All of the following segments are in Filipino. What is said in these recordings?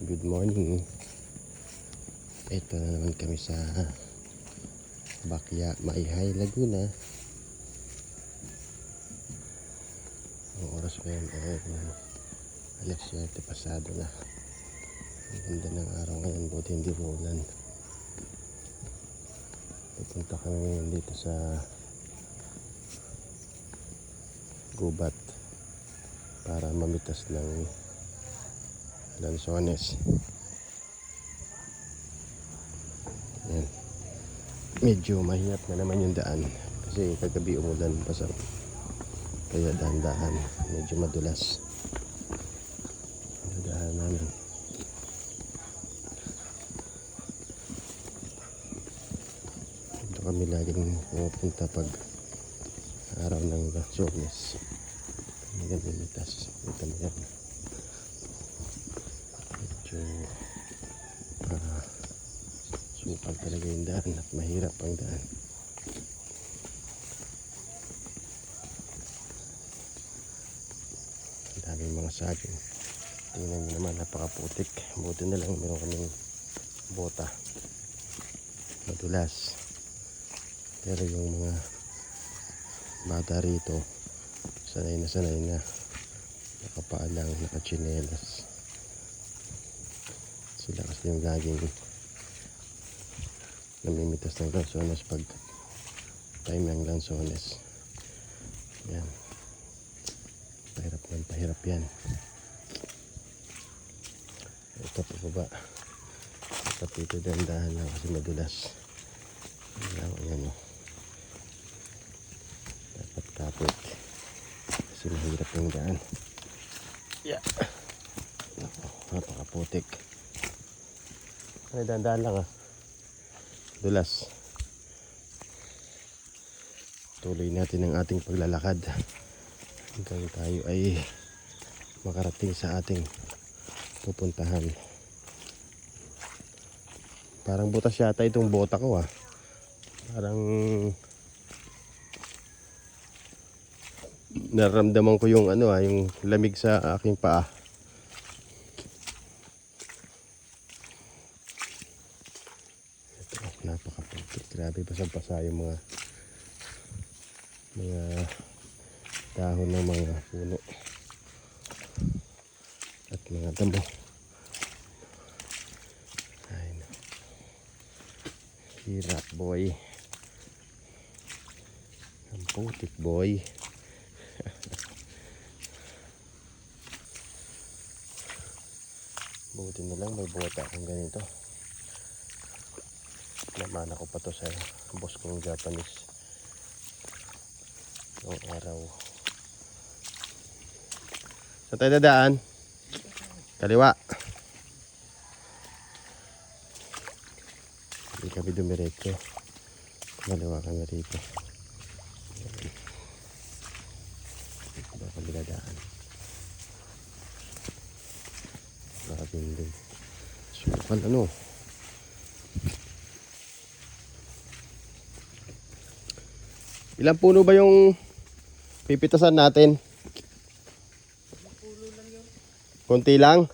Good morning. Ito na naman kami sa Bakya, Maihay, Laguna. Ang oras ngayon ay alas 7 pasado na. Ang ganda ng araw ngayon, buti hindi umulan. Pupunta kami ngayon dito sa gubat para mamitas ng lansones. Yan. Medyo mahirap na naman yung daan kasi kagabi umulan basa, kaya dahan-dahan medyo madulas yung daan namin. Dito kami laging pupunta pag araw ng lansones. Magandang mitas. Ito mo yan. Medyo supal talaga yung daan at mahirap ang daan. Ang daming mga saging. Tingnan nyo naman, napakaputik. Buti na lang meron kaming bota. Madulas. Pero yung mga bata rito sanay na nakapaalang, nakachinelas. Sila kasi yung laging namimitas ng lansones pag time ng lansones. Yan, pahirap yan. Ito po baba, ito dito dandahan lang kasi madulas. Yan o, dapat kapit kasi mahirap yung daan. Yeah. Napakaputik. Ay, dandahan lang dulas. Tuloy natin ang ating paglalakad hanggang tayo ay makarating sa ating pupuntahan. Parang butas yata itong bota ko Parang nararamdaman ko yung yung lamig sa aking paa. Napakaputik. Grabe, basang-basa yung mga dahon ng mga puno at mga damo. Ay, no. Hirap, boy. Ang putik, boy. Buti na lang may bota akong ganito. Namana ko pa to sa boss kong Japanese noong araw. Saan tayo dadaan? Kaliwa. Hindi kami dumiretso. Kaliwa kami rito. Ba kami dadaan? Bakabinding. Supal Ilang puno ba yung pipitasan natin? Konti lang.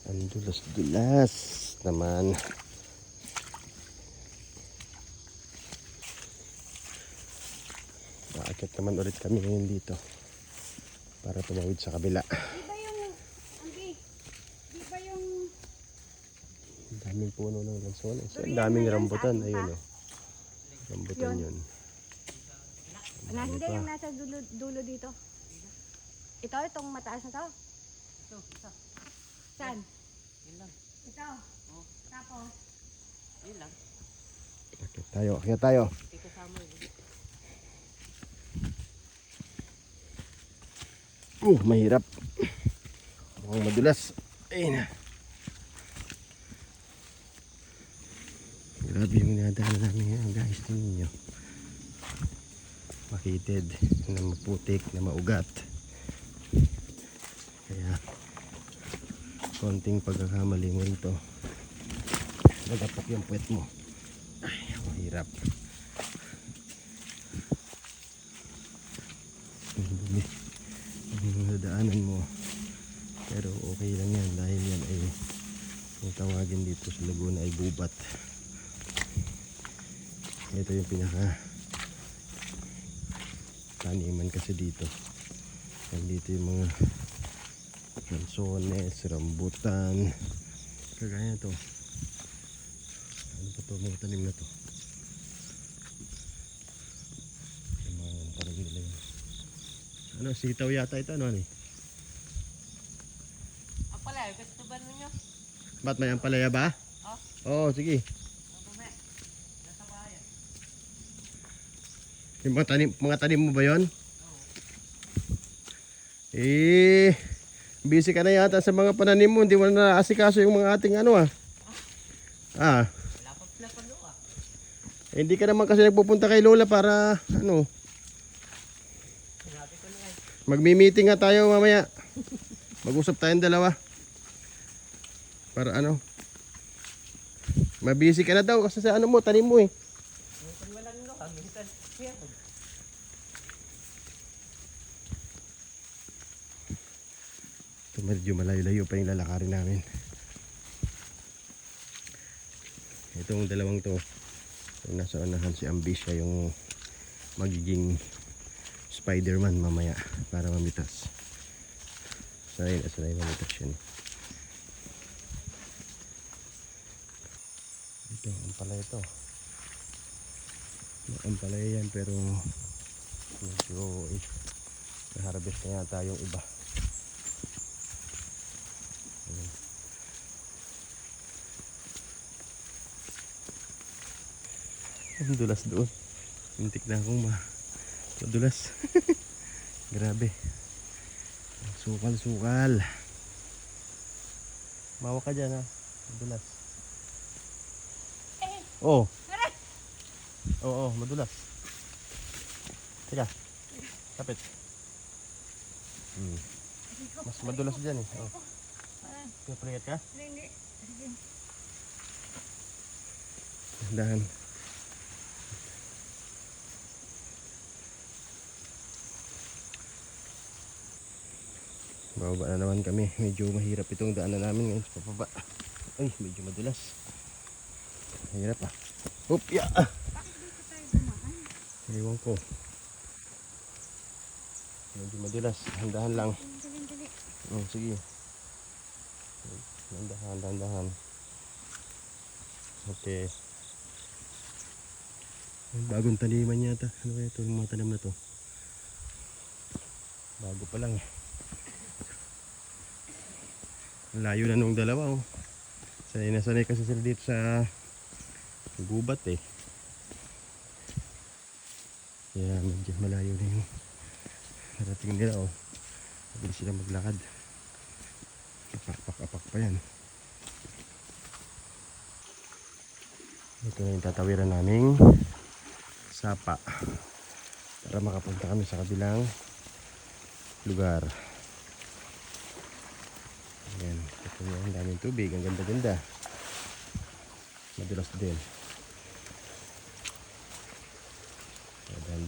Ang dulas-dulas naman. Bakit naman ulit kami ngayon dito para tumawid sa kabila. Ang daming puno ng lansones. Ang daming rambutan. Ayun rambutan yun. Hindi yung nasa dulo dito. Itong mataas na to. Ito. Saan? Yun lang. Ito. Tapos? Yun lang. Kaya tayo. Mahirap. Mukhang madulas. Ayun na. Grabe yung nadaanan namin ngayon, guys. Tingnan nyo. Makitid, na maputik, na maugat. Kaya konting pagkakamali mo rito, nagapok yung puwet mo. Ay, mahirap. Ang dumi yung nadaanan mo, pero okay lang yan dahil yan ay yung tawagin dito sa Laguna ay gubat. Ito yung pinaka taniman kasi dito. Nandito yung mga lansones, rambutan, kagaya to. Ano pa to, mga tanim na to? Yung mga parang nila yun. Ano, sitaw yata ito, ano eh? Apalaya, gusto ba ninyo? Ba't may ampalaya ba? Oo, sige. Yung mga tanim mo ba yun? Eh, busy ka na yata sa mga pananim mo. Hindi mo na naasikaso yung mga ating ano ah. Ah. Eh, hindi ka naman kasi nagpupunta kay Lola para ano. Magmi-meeting nga tayo mamaya. Mag-usap tayong dalawa. Para ano. Mabisi ka na daw kasi sa ano mo, tanim mo eh. Ito medyo malayo-layo pa yung lalakarin namin. Itong dalawang to, yung nasa unahan si Ambisya, yung magiging Spider-Man mamaya para mamitas. Sanay mamitas yan. Ito, ampalaya ito. Ampalaya yan pero medyo na-harvest na yata yung iba. Ang dulas doon. Hintik na akong madulas. Grabe. Sukal. Mawa ka dyan ha. Madulas. Oo. Oo, madulas. Teka. Kapit. Mas madulas dyan eh. Oh. Pinapalingat ka? Hindi. Dahan. Bababa na naman kami. Medyo mahirap itong daanan namin ngayon sa pababa. Ay, medyo madulas. Mahirap ah. Oop, ya! Bakit dito tayo dumaan? Ewan ko. Medyo madulas. Handahan lang. Dali. Sige. Dahan. Okay. Bagong taniman yata. Ano kaya ito yung mga tanim na to? Bago pa lang eh. Layo na nung dalawa oh. Sanay kasi sila dito sa gubat eh. Kaya medyo malayo na yung narating nila oh. Mabilis sila maglakad. Apak pa yan. Ito na yung tatawiran naming sapa para makapunta kami sa kabilang lugar. Ayan, ito yung daming tubig, ang ganda-ganda. Madulas din.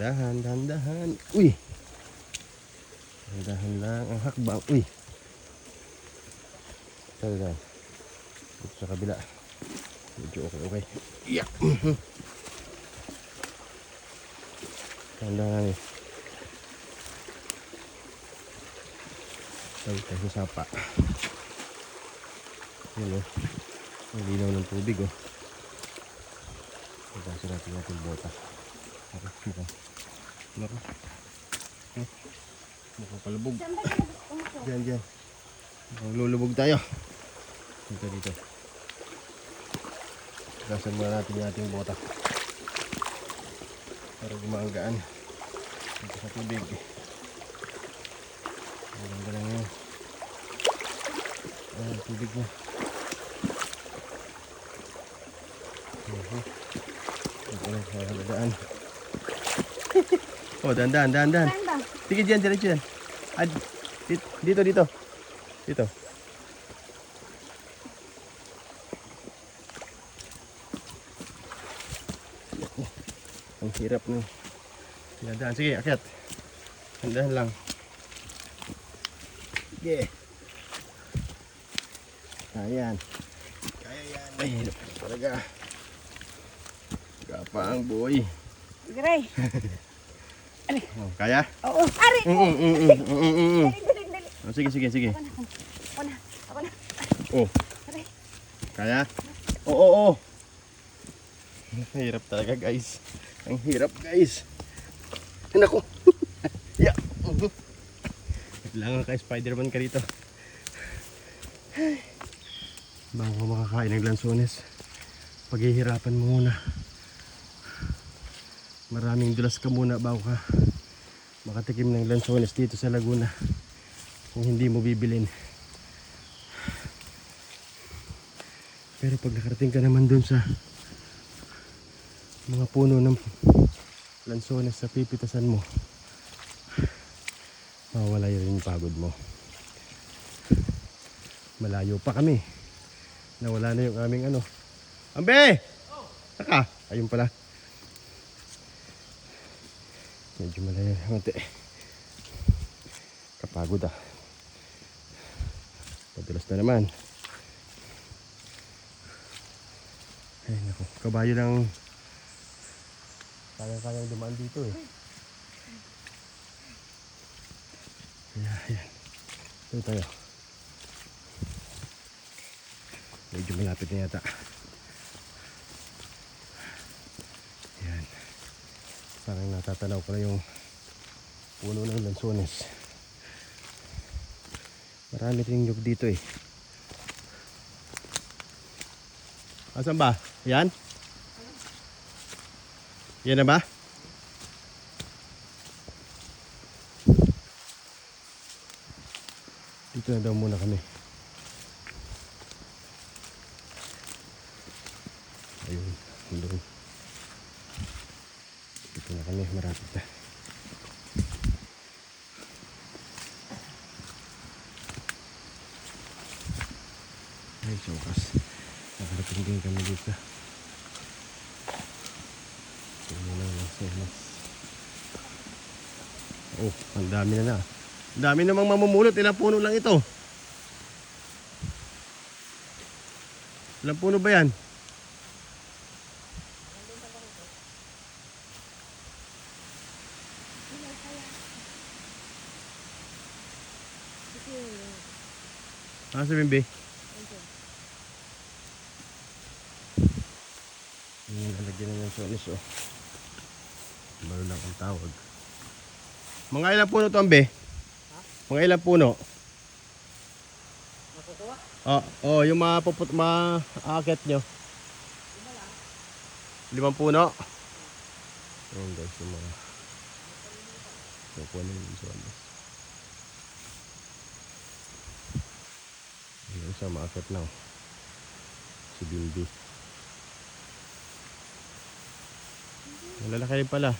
Dahan-dahan. Uy! Dahan lang ang hakbang. Uy! Ito. Ito sa kabila. Medyo okay. Yeah! Dahan-dahan eh. Tayo sa sapa. Yun oh. Ang linaw ng tubig oh. Pagkasa natin natin bota. Mukhang palubog. Diyan. Mukhang lulubog tayo. Dito. Pagkasan muna natin yung ating bota. Para gumagaan. Dito sa tubig. Ang ganda lang yun. Ang tubig mo. Ito na sa haladaan. Oh, dahan. Sige dyan. Dito. Ang hirap no. Dinadaan. Sige, akyat. Handahan lang. Sige. Ayan. Kaya yan. Ay, hirap talaga. Gapang boy. Gray. Oh, kaya? Oo. Ari! Dali. Oh, sige. Ako na. Oh. Aray. Kaya? Oo. Ang hirap talaga guys. Ang hirap guys. Naku. Yeah. Kailangan ka Spider-Man ka rito. Bago ka makakain ng lansones, paghihirapan mo muna. Maraming dulas ka muna bago ka makatikim ng lansones dito sa Laguna. Kung hindi mo bibilin. Pero pag nakarating ka naman dun sa mga puno ng lansones sa pipitasan mo, mawala yun yung pagod mo. Malayo pa kami. Nawala na yung aming ano. Ambe! Saka! Ayun pala. Medyo malayo ang konti. Kapagod ah. Padulas na naman. Ay naku, kabayo lang kayang dumaan dito eh. Ayan. Ito tayo. Medyo malapit na yata. Ayan. Parang natatanaw ko na yung puno ng lansones. Marami rin nyug dito eh. Asan ba? Yan? Yan na ba? Dito na daw muna kami. Ayun, doon. Dito na kami, marapit na. Ay, sokas. Nakarating din kami dito. Oh, ang dami na. Ang dami namang mamumulot. Ilang puno lang ito? Ilang puno ba yan? Ah, sa Bimbi? Yung lalagyan na ng sonis oh. Balo lang ang tawag. Mga ilang puno to Ambe? Mga ilang puno? Makukuha? Oh, yung maakit nyo. 5 puno? Ayan guys, yung mga kukuha na yung sonis. Yung isa maakit na oh. Si Bimbi. Ang lalaki rin pala.